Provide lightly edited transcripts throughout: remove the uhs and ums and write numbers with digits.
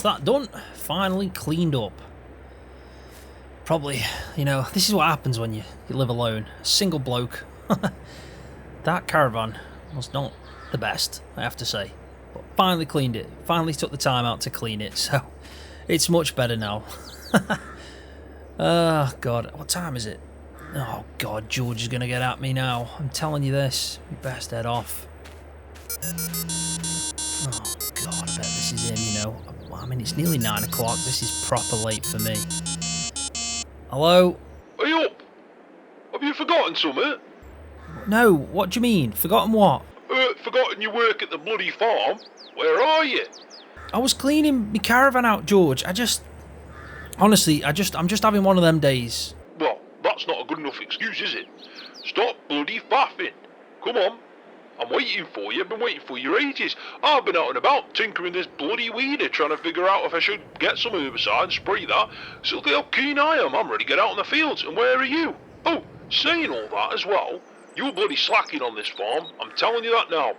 that's that done. Finally cleaned up. Probably, you know, this is what happens when you live alone. A single bloke. That caravan was not the best, I have to say. But finally cleaned it. Finally took the time out to clean it, so it's much better now. Oh, God. What time is it? Oh, God, George is going to get at me now. I'm telling you this. We best head off. Oh, God, I bet this is him, you know. I mean, it's nearly 9 o'clock. This is proper late for me. Hello? Are you up? Have you forgotten something? No, what do you mean? Forgotten what? Forgotten your work at the bloody farm? Where are you? I was cleaning my caravan out, George. Honestly, I'm just having one of them days. Well, that's not a good enough excuse, is it? Stop bloody faffing. Come on. I'm waiting for you. I've been waiting for you ages. I've been out and about tinkering this bloody weeder, trying to figure out if I should get some herbicide and spray that. So look how keen I am. I'm ready to get out in the fields. And where are you? Oh, saying all that as well, you're bloody slacking on this farm. I'm telling you that now.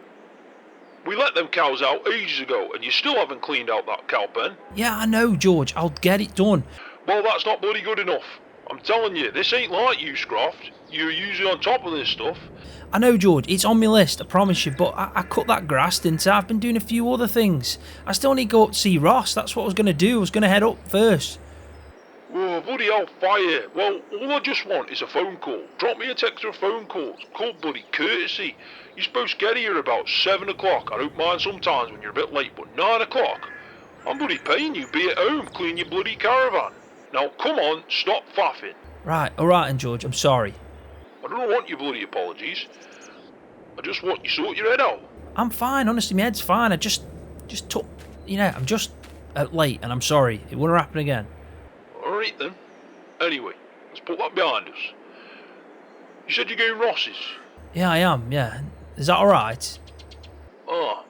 We let them cows out ages ago, and you still haven't cleaned out that cow pen. Yeah, I know, George. I'll get it done. Well, that's not bloody good enough. I'm telling you, this ain't like you, Scroft. You're usually on top of this stuff. I know, George. It's on my list, I promise you. But I cut that grass, didn't I? I've been doing a few other things. I still need to go up to see Ross. That's what I was going to do. I was going to head up first. Oh, bloody hell, fire. Well, all I just want is a phone call. Drop me a text or a phone call. It's called bloody courtesy. You're supposed to get here about 7 o'clock. I don't mind sometimes when you're a bit late, but 9 o'clock? I'm bloody paying you. Be at home, clean your bloody caravan. Now, come on, stop faffing. Right, alright then, George. I'm sorry. I don't want your bloody apologies. I just want you to sort your head out. I'm fine, honestly, my head's fine. I just took, you know, I'm just late and I'm sorry. It won't happen again. Alright then. Anyway, let's put that behind us. You said you're going Ross's? Yeah, I am, yeah. Is that alright? Ah.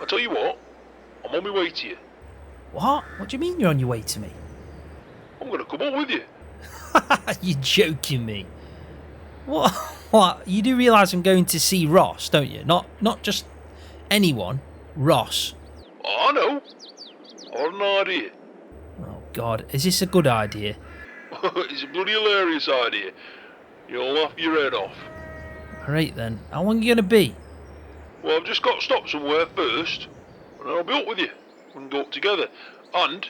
I tell you what, I'm on my way to you. What? What do you mean you're on your way to me? I'm going to come up with you. You're joking me. What? What? You do realise I'm going to see Ross, don't you? Not just anyone. Ross. I know. I had an idea. Oh, God. Is this a good idea? It's a bloody hilarious idea. You'll laugh your head off. Alright then. How long are you going to be? Well, I've just got to stop somewhere first, and then I'll be up with you. We can go up together. And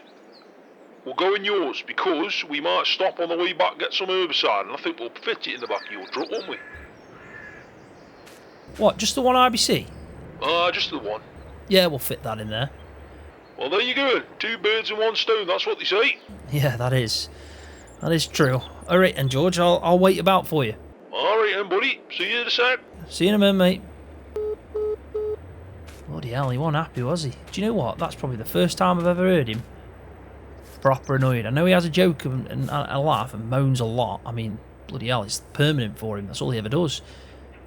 we'll go in yours, because we might stop on the way back, get some herbicide, and I think we'll fit it in the back of your truck, won't we? What, just the one IBC? Just the one. Yeah, we'll fit that in there. Well, there you go. 2 birds in 1 stone, that's what they say. Yeah, that is. That is true. Alright then, George, I'll wait about for you. Alright then, buddy. See you in a sec. See you in a minute, mate. Bloody hell, he wasn't happy, was he? Do you know what? That's probably the first time I've ever heard him proper annoyed. I know he has a joke and a laugh and moans a lot. I mean, bloody hell, it's permanent for him. That's all he ever does.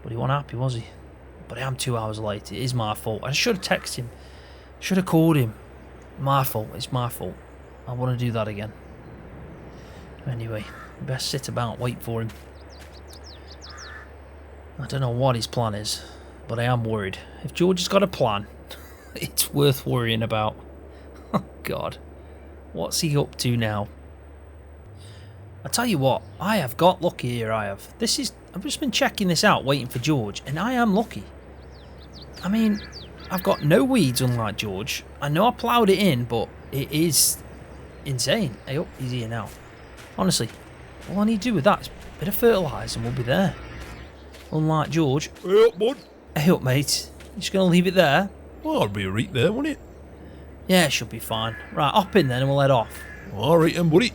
But he wasn't happy, was he? But I am 2 hours late. It is my fault. I should have texted him. Should have called him. My fault. It's my fault. I want to do that again. Anyway, best sit about, wait for him. I don't know what his plan is, but I am worried. If George has got a plan, it's worth worrying about. Oh, God. What's he up to now? I tell you what, I have got lucky here, I have. I've just been checking this out, waiting for George, and I am lucky. I mean, I've got no weeds, unlike George. I know I ploughed it in, but it is insane. Hey, up, he's here now. Honestly, all I need to do with that is a bit of fertiliser and we'll be there. Unlike George. Hey up, bud. Hey up, mate. You just going to leave it there? Well, I'd be right there, wouldn't it? Yeah, it should be fine. Right, hop in then and we'll head off. Alright then, buddy.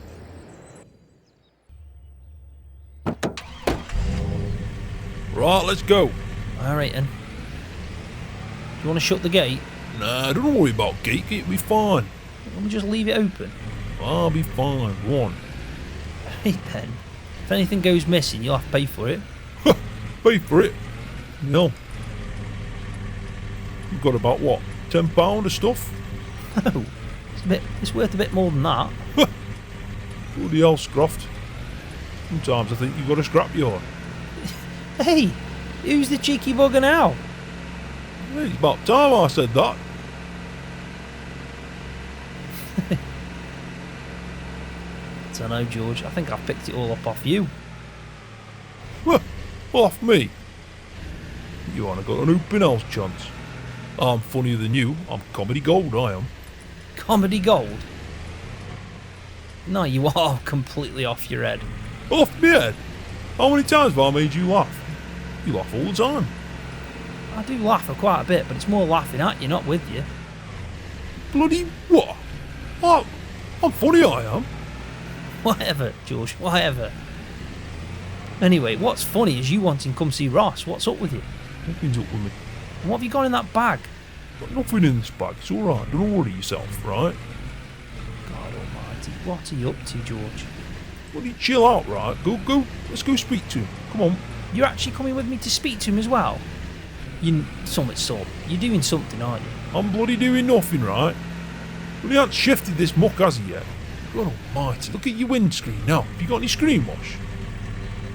Right, let's go. Alright then. Do you want to shut the gate? Nah, don't worry about gate, it'll be fine. Let me just leave it open. I'll be fine, one. Hey then. If anything goes missing, you'll have to pay for it. Pay for it. No. You've got about what? £10 of stuff? No. It's worth a bit more than that. Bloody hell, Scroft. Sometimes I think you've got to scrap your. Hey, who's the cheeky bugger now? It's about time I said that. Don't know, George. I think I've picked it all up off you. Well, off me. You ain't got an open house chance. I'm funnier than you. I'm comedy gold, I am. Comedy gold? No, you are completely off your head. Off me head? How many times have I made you laugh? You laugh all the time. I do laugh quite a bit, but it's more laughing at you, not with you. Bloody what? I'm funny, I am. Whatever, George, whatever. Anyway, what's funny is you wanting to come see Ross. What's up with you? Nothing's up with me. And what have you got in that bag? Got nothing in this bag. It's alright. Don't worry yourself, right? God almighty, what are you up to, George? Bloody chill out, right? Go. Let's go speak to him. Come on. You're actually coming with me to speak to him as well? You're doing something, aren't you? I'm bloody doing nothing, right? But he hasn't shifted this muck, has he yet? God almighty, look at your windscreen now. Have you got any screen wash?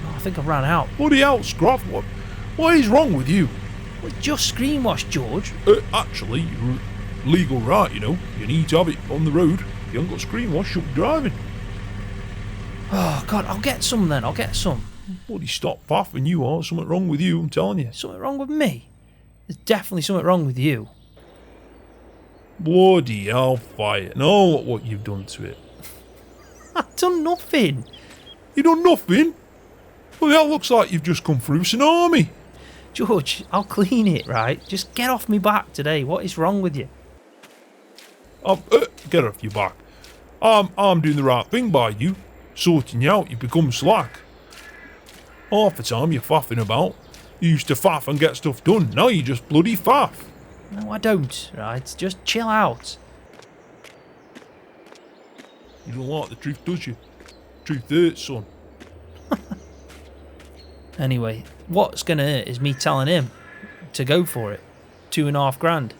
Oh, I think I ran out. Bloody hell, Scroft, what is wrong with you? Well, just screen wash, George. Actually, you're legal right, you know. You need to have it on the road. If you haven't got screen wash, you'll be driving. Oh, God, I'll get some then. I'll get some. Bloody stop faffing, you are. Something wrong with you, I'm telling you. Something wrong with me? There's definitely something wrong with you. Bloody hellfire. No, look what you've done to it. I've done nothing. You done nothing? Well, that looks like you've just come through tsunami. George, I'll clean it, right? Just get off me back today. What is wrong with you? Get off your back. I'm doing the right thing by you. Sorting you out, you become slack. Half the time you're faffing about. You used to faff and get stuff done. Now you just bloody faff. No, I don't, right? Just chill out. You don't like the truth, does you? Truth hurts, son. Anyway, what's going to hurt is me telling him to go for it. $2.5 grand.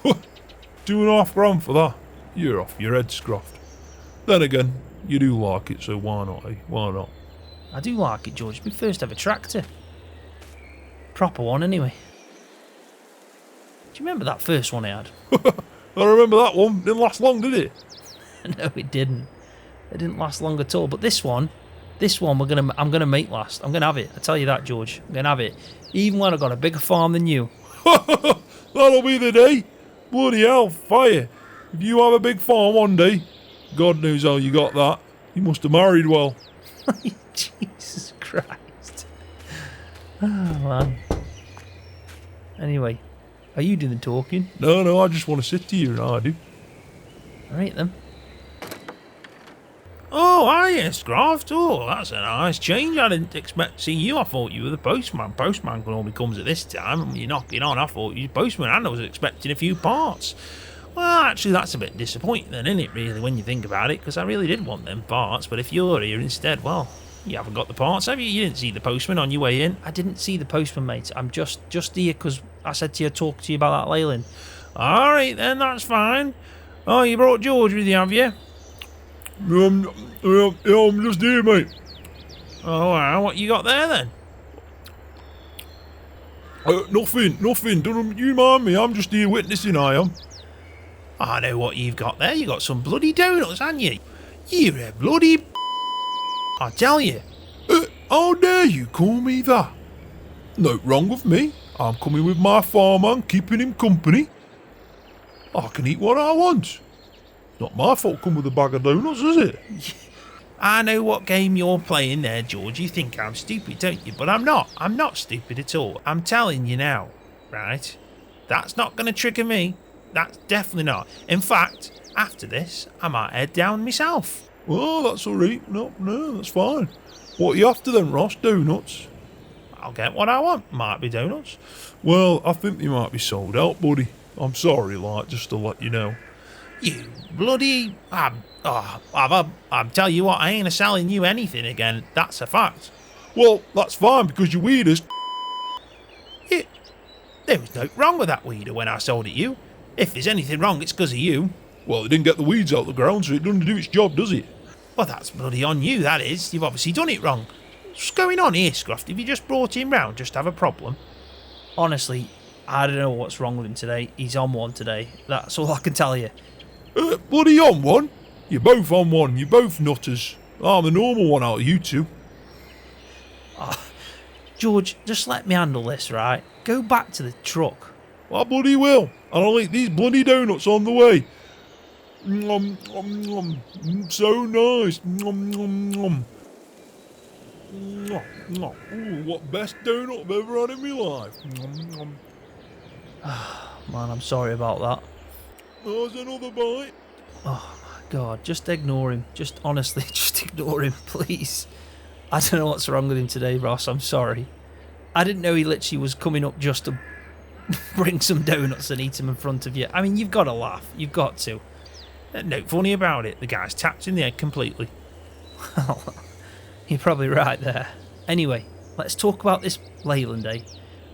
$2.5 grand for that? You're off your head, Scroft. Then again, you do like it, so why not, eh? Why not? I do like it, George. It's my first ever tractor. Proper one, anyway. Do you remember that first one I had? I remember that one. Didn't last long, did it? No, it didn't. It didn't last long at all. But this one I'm gonna make last. I'm gonna have it. I tell you that, George. I'm gonna have it. Even when I've got a bigger farm than you. That'll be the day. Bloody hell, fire. If you have a big farm one day, God knows how you got that. You must have married well. Jesus Christ. Oh, man. Anyway, are you doing the talking? No, I just want to sit here and I do. Alright then. Oh, hiya, Scroft. Oh, that's a nice change. I didn't expect to see you. I thought you were the postman. Postman only comes at this time. And you're knocking on. I thought you were postman and I was expecting a few parts. Well, actually, that's a bit disappointing then, isn't it, really, when you think about it? Because I really did want them parts. But if you're here instead, well, you haven't got the parts, have you? You didn't see the postman on your way in. I didn't see the postman, mate. I'm just here because I said to you, talk to you about that Leyland. Alright then, that's fine. Oh, you brought George with you, have you? I'm just here, mate. Oh, wow. What you got there, then? Nothing. Don't you mind me. I'm just here witnessing, I am. I know what you've got there. You got some bloody donuts, haven't you? You're a bloody... I tell you. How dare you call me that? No wrong with me. I'm coming with my farmman, keeping him company. I can eat what I want. Not my fault come with a bag of donuts, is it? I know what game you're playing there, George. You think I'm stupid, don't you? But I'm not. I'm not stupid at all. I'm telling you now, right? That's not going to trigger me. That's definitely not. In fact, after this, I might head down myself. Oh, that's all right. No, that's fine. What are you after then, Ross? Donuts? I'll get what I want. Might be donuts. Well, I think they might be sold out, buddy. I'm sorry, just to let you know. You bloody... I'm telling you what, I ain't selling you anything again. That's a fact. Well, that's fine, because your weed is... There was no wrong with that weeder when I sold it you. If there's anything wrong, it's because of you. Well, it didn't get the weeds out of the ground, so it doesn't do its job, does it? Well, that's bloody on you, that is. You've obviously done it wrong. What's going on here, Scroft? Have you just brought him round just to have a problem? Honestly, I don't know what's wrong with him today. He's on one today. That's all I can tell you. Bloody on one? You're both on one, you're both nutters. I'm the normal one out of you two. George, just let me handle this, right? Go back to the truck. I bloody will, and I'll eat these bloody donuts on the way. Nom, nom, nom. So nice. Nom, nom, nom. Nom, nom. Ooh, what best donut I've ever had in my life. Nom, nom. Man, I'm sorry about that. There's another bite. Oh my God, just ignore him. Just honestly, just ignore him, please. I don't know what's wrong with him today, Ross. I'm sorry. I didn't know he literally was coming up just to bring some donuts and eat them in front of you. I mean, you've got to laugh. You've got to. No funny about it. The guy's tapped in the head completely. Well, you're probably right there. Anyway, let's talk about this Leyland, eh?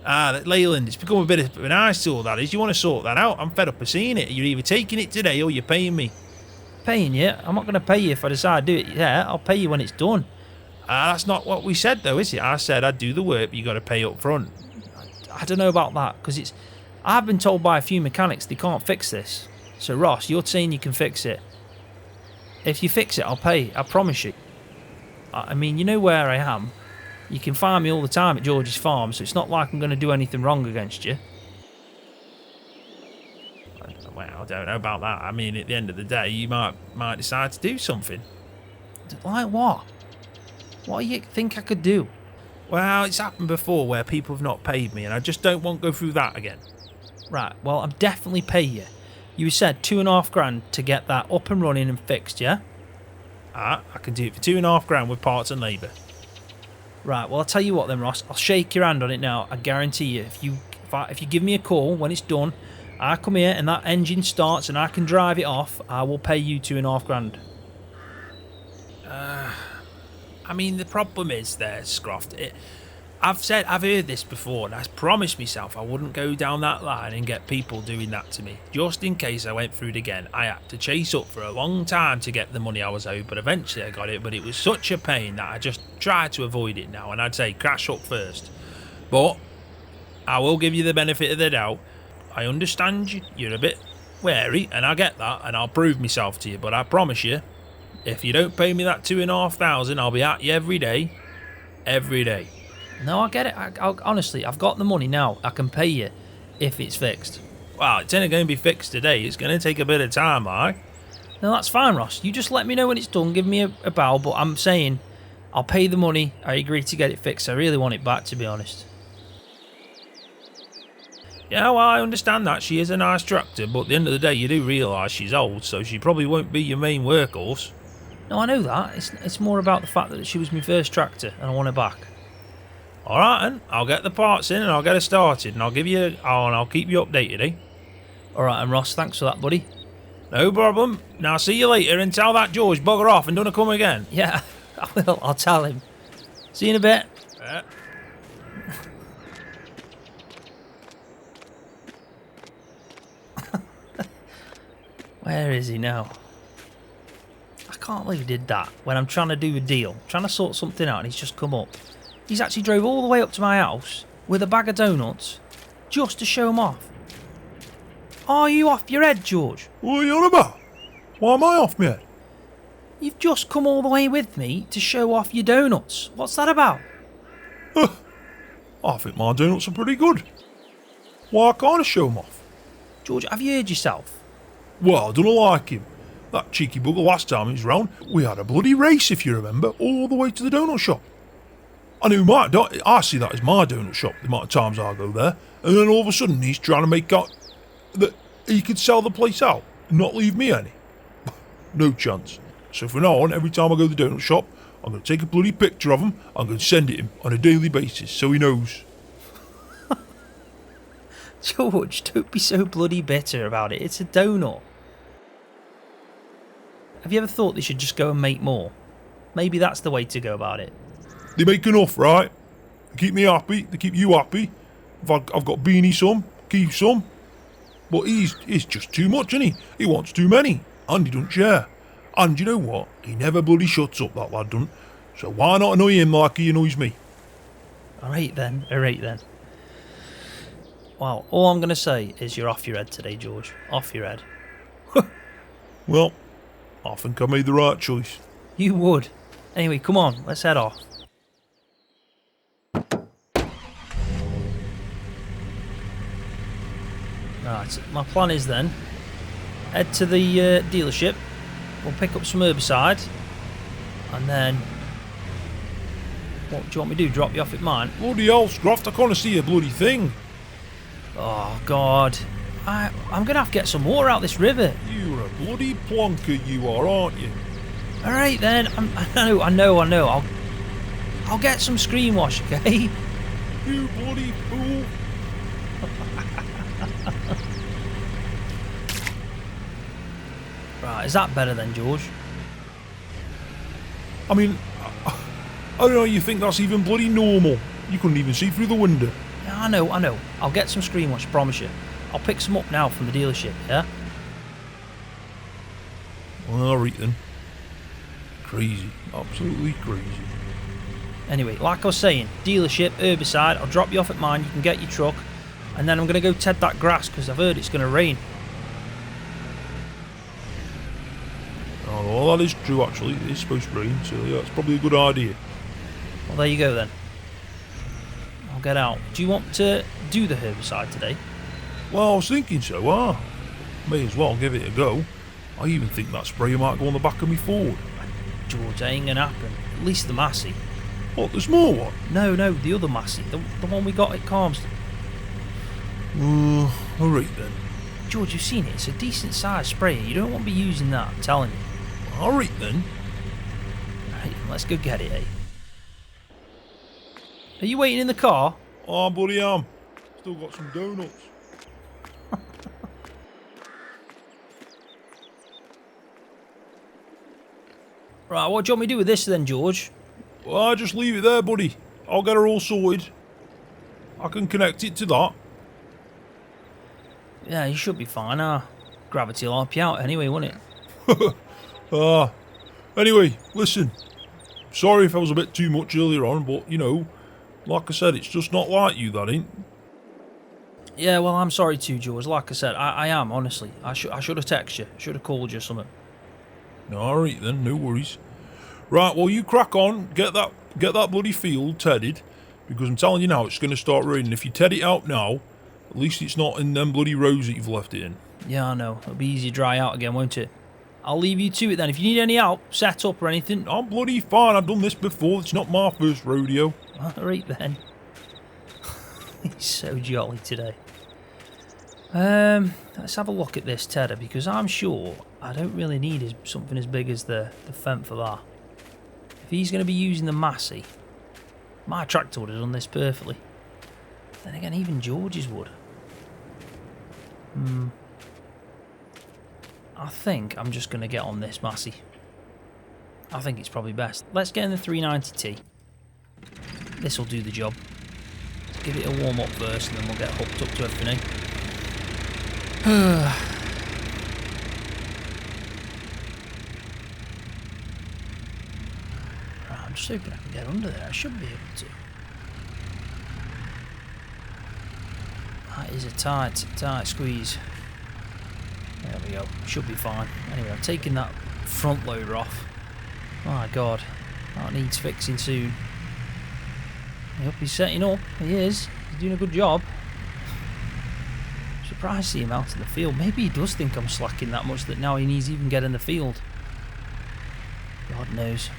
That Leyland, it's become a bit of an eyesore, that is. You want to sort that out? I'm fed up of seeing it. You're either taking it today or you're paying me. Paying you? I'm not going to pay you if I decide to do it. Yeah, I'll pay you when it's done. That's not what we said, though, is it? I said I'd do the work, but you got to pay up front. I don't know about that, because I've been told by a few mechanics they can't fix this. So, Ross, you're saying you can fix it. If you fix it, I'll pay. I promise you. I mean, you know where I am. You can find me all the time at George's farm, so it's not like I'm going to do anything wrong against you. Well, I don't know about that. I mean, at the end of the day, you might decide to do something. Like what? What do you think I could do? Well, it's happened before where people have not paid me, and I just don't want to go through that again. Right, well, I'll definitely pay you. You said $2,500 to get that up and running and fixed, yeah? I can do it for $2,500 with parts and labour. Right, well, I'll tell you what then, Ross. I'll shake your hand on it now. I guarantee you, if you give me a call when it's done, I come here and that engine starts and I can drive it off, I will pay you $2,500. I mean, the problem is there, Scroft. I've heard this before, and I promised myself I wouldn't go down that line and get people doing that to me. Just in case I went through it again, I had to chase up for a long time to get the money I was owed, but eventually I got it. But it was such a pain that I just tried to avoid it now, and I'd say crash up first. But I will give you the benefit of the doubt. I understand you're a bit wary, and I get that, and I'll prove myself to you. But I promise you, if you don't pay me that $2,500, I'll be at you every day. Every day. No, I get it. Honestly, I've got the money now. I can pay you if it's fixed. Well, it's only going to be fixed today. It's going to take a bit of time, like. No, that's fine, Ross. You just let me know when it's done. Give me a bow. But I'm saying I'll pay the money. I agree to get it fixed. I really want it back, to be honest. Yeah, well, I understand that. She is a nice tractor, but at the end of the day, you do realise she's old, so she probably won't be your main workhorse. No, I know that. It's more about the fact that she was my first tractor and I want her back. All right, then. I'll get the parts in and I'll get her started, and I'll keep you updated, eh? All right, and Ross, thanks for that, buddy. No problem. Now, see you later, and tell that George bugger off and don't come again. Yeah, I will. I'll tell him. See you in a bit. Yeah. Where is he now? I can't believe he did that when I'm trying to do a deal, trying to sort something out, and he's just come up. He's actually drove all the way up to my house with a bag of donuts just to show him off. Are you off your head, George? What are you on about? Why am I off my head? You've just come all the way with me to show off your donuts. What's that about? I think my donuts are pretty good. Why can't I show them off? George, have you heard yourself? Well, I don't like him. That cheeky bugger last time he was round, we had a bloody race, if you remember, all the way to the donut shop. I knew I see that as my donut shop, the amount of times I go there, and then all of a sudden he's trying to make out that he could sell the place out and not leave me any. No chance. So from now on, every time I go to the donut shop, I'm going to take a bloody picture of him, I'm going to send it him on a daily basis so he knows. George, don't be so bloody bitter about it. It's a donut. Have you ever thought they should just go and make more? Maybe that's the way to go about it. They make enough, right? They keep me happy, they keep you happy. If I've got Beanie some, keep some. But he's just too much, isn't he? He wants too many, and he doesn't share. And you know what? He never bloody shuts up, that lad doesn't. So why not annoy him like he annoys me? Alright then. Well, all I'm going to say is you're off your head today, George. Off your head. Well, I think I made the right choice. You would. Anyway, come on, let's head off. Right, my plan is then, head to the dealership, we'll pick up some herbicide, and then, what do you want me to do, drop you off at mine? Bloody hell, Scroft, I can't see a bloody thing. Oh, God. I'm going to have to get some water out this river. You're a bloody plonker, you are, aren't you? Alright then, I know. I'll get some screen wash, okay? You bloody fool. Right, is that better then, George? I mean, I don't know, you think that's even bloody normal? You couldn't even see through the window. Yeah, I know. I'll get some screen wash, promise you. I'll pick some up now from the dealership, yeah? Alright then. Crazy. Absolutely crazy. Anyway, like I was saying, dealership, herbicide, I'll drop you off at mine, you can get your truck, and then I'm going to go ted that grass because I've heard it's going to rain. Oh, well, that is true actually. It is supposed to rain, so yeah, it's probably a good idea. Well, there you go then. I'll get out. Do you want to do the herbicide today? Well, I was thinking so, may as well give it a go. I even think that sprayer might go on the back of me Ford. George, that ain't going to happen. At least the Massey. What, the small one? No, the other Massey. The one we got at Calmston. Alright then. George, you've seen it. It's a decent sized sprayer. You don't want to be using that, I'm telling you. Alright then. Right, let's go get it, eh? Are you waiting in the car? Oh, bloody am. Still got some donuts. Right, what do you want me to do with this then, George? Well, just leave it there, buddy. I'll get her all sorted. I can connect it to that. Yeah, you should be fine. Gravity will help you out anyway, won't it? Anyway, listen. Sorry if I was a bit too much earlier on, but, you know, like I said, it's just not like you, that ain't. Yeah, well, I'm sorry too, George. Like I said, I am, honestly. I should have texted you. Should have called you or something. Alright then, no worries. Right, well, you crack on. Get that bloody field tedded. Because I'm telling you now, it's going to start raining. If you ted it out now, at least it's not in them bloody rows that you've left it in. Yeah, I know. It'll be easy to dry out again, won't it? I'll leave you to it then. If you need any help, set up or anything. I'm bloody fine. I've done this before. It's not my first rodeo. Alright then. He's so jolly today. Let's have a look at this tedder, because I'm sure I don't really need something as big as the Fent for that. If he's going to be using the Massey, my tractor would have done this perfectly. Then again, even George's would. I think I'm just going to get on this Massey. I think it's probably best. Let's get in the 390T. This will do the job. Give it a warm up first and then we'll get hooked up to everything. I'm just hoping I can get under there. I should be able to. That is a tight squeeze. There we go. Should be fine. Anyway, I'm taking that front loader off. My God, that needs fixing soon. Yep, he's setting up. He is. He's doing a good job. I'm surprised to see him out in the field. Maybe he does think I'm slacking that much that now he needs to even get in the field. God knows.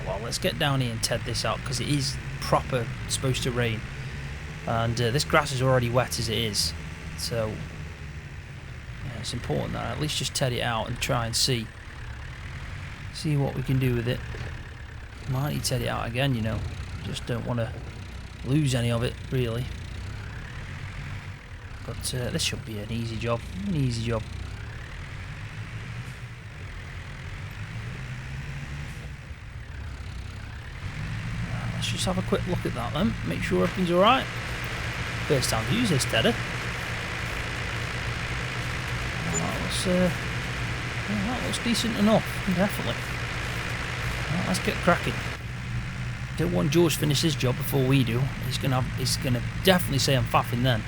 Well, let's get down here and ted this out because it is proper supposed to rain. And this grass is already wet as it is. So, yeah, it's important that I at least just ted it out and try and see what we can do with it. Might need to ted it out again, you know. Just don't want to lose any of it, really. But this should be an easy job. Let's just have a quick look at that then. Make sure everything's alright. First time to use this tedder. That looks decent enough, definitely. Right, let's get cracking. Don't want George to finish his job before we do. He's gonna definitely say I'm faffing then.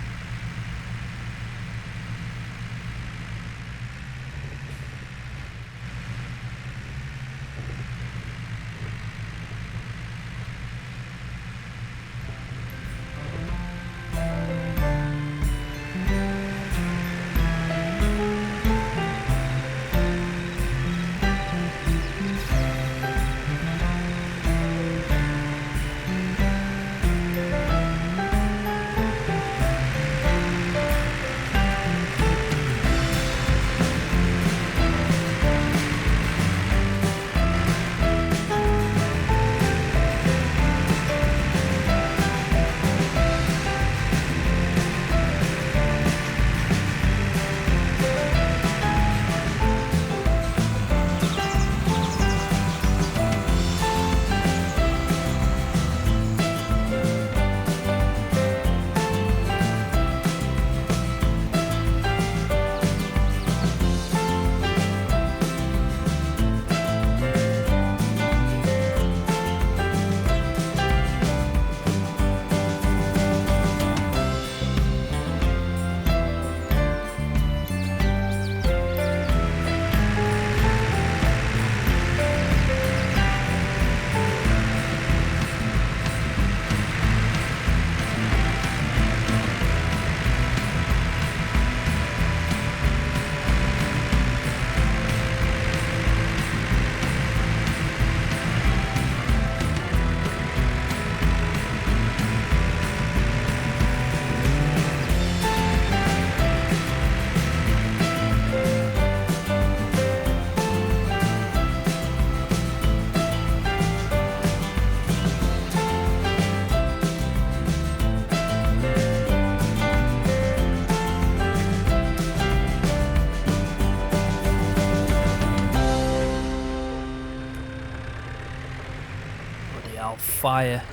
got fire.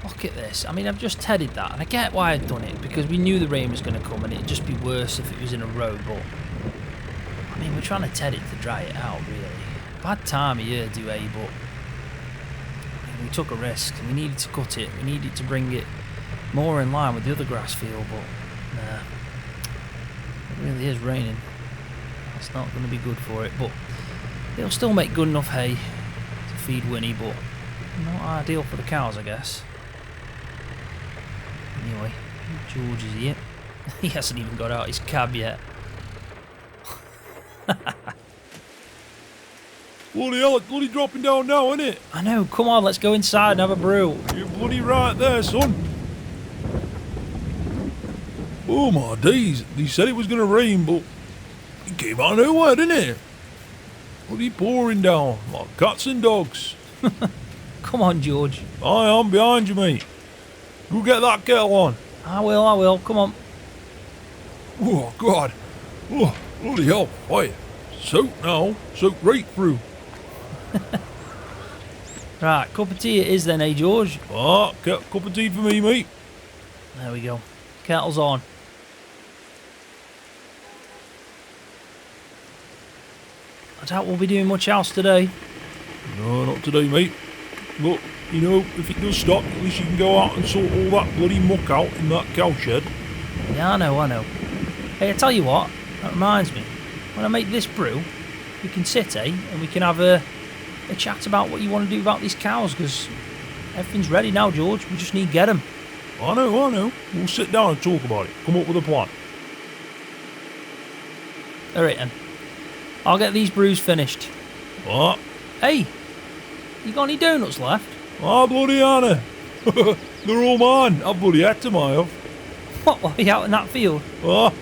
Look at this. I mean, I've just tedded that, and I get why I'd done it, because we knew the rain was going to come, and it'd just be worse if it was in a row, but... I mean, we're trying to ted it to dry it out, really. Bad time of year, do but... I mean, we took a risk, and we needed to cut it. We needed to bring it more in line with the other grass field, but... Nah. It really is raining. That's not going to be good for it, but... It'll still make good enough hay to feed Winnie, but... Not ideal for the cows, I guess. Anyway, George is here. He hasn't even got out his cab yet. Bloody hell, it's bloody dropping down now, isn't it? I know, come on, let's go inside and have a brew. You're bloody right there, son. Oh my days, they said it was going to rain, but it came out of nowhere, didn't it? Bloody pouring down, like cats and dogs. Come on, George. I'm behind you, mate. Go get that kettle on. I will, come on. Oh, God. Oh, bloody hell, fire. Soak now, soak right through. Right, cup of tea it is then, eh, George? Ah, cup of tea for me, mate. There we go. Kettle's on. I doubt we'll be doing much else today. No, not today, mate. But, you know, if it does stop, at least you can go out and sort all that bloody muck out in that cow shed. Yeah, I know. Hey, I tell you what, that reminds me. When I make this brew, we can sit, and we can have a chat about what you want to do about these cows, because everything's ready now, George. We just need to get them. I know. We'll sit down and talk about it. Come up with a plan. Alright then. I'll get these brews finished. What? Hey, you got any donuts left? Ah, bloody Anna. They're all mine. I bloody had to my off. What, while you out in that field? Ah,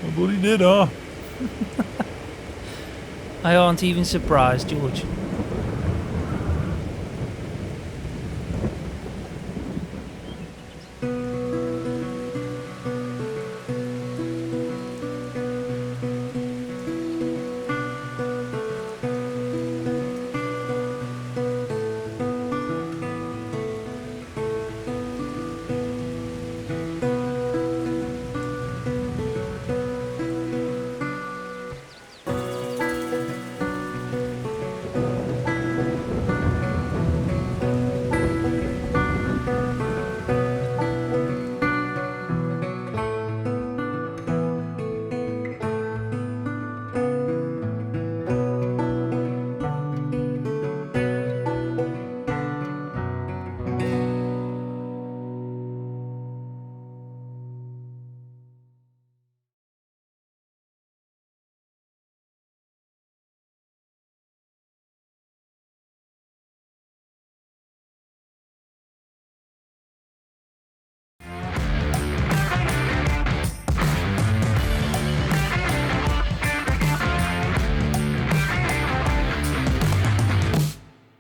I bloody did, I aren't even surprised, George.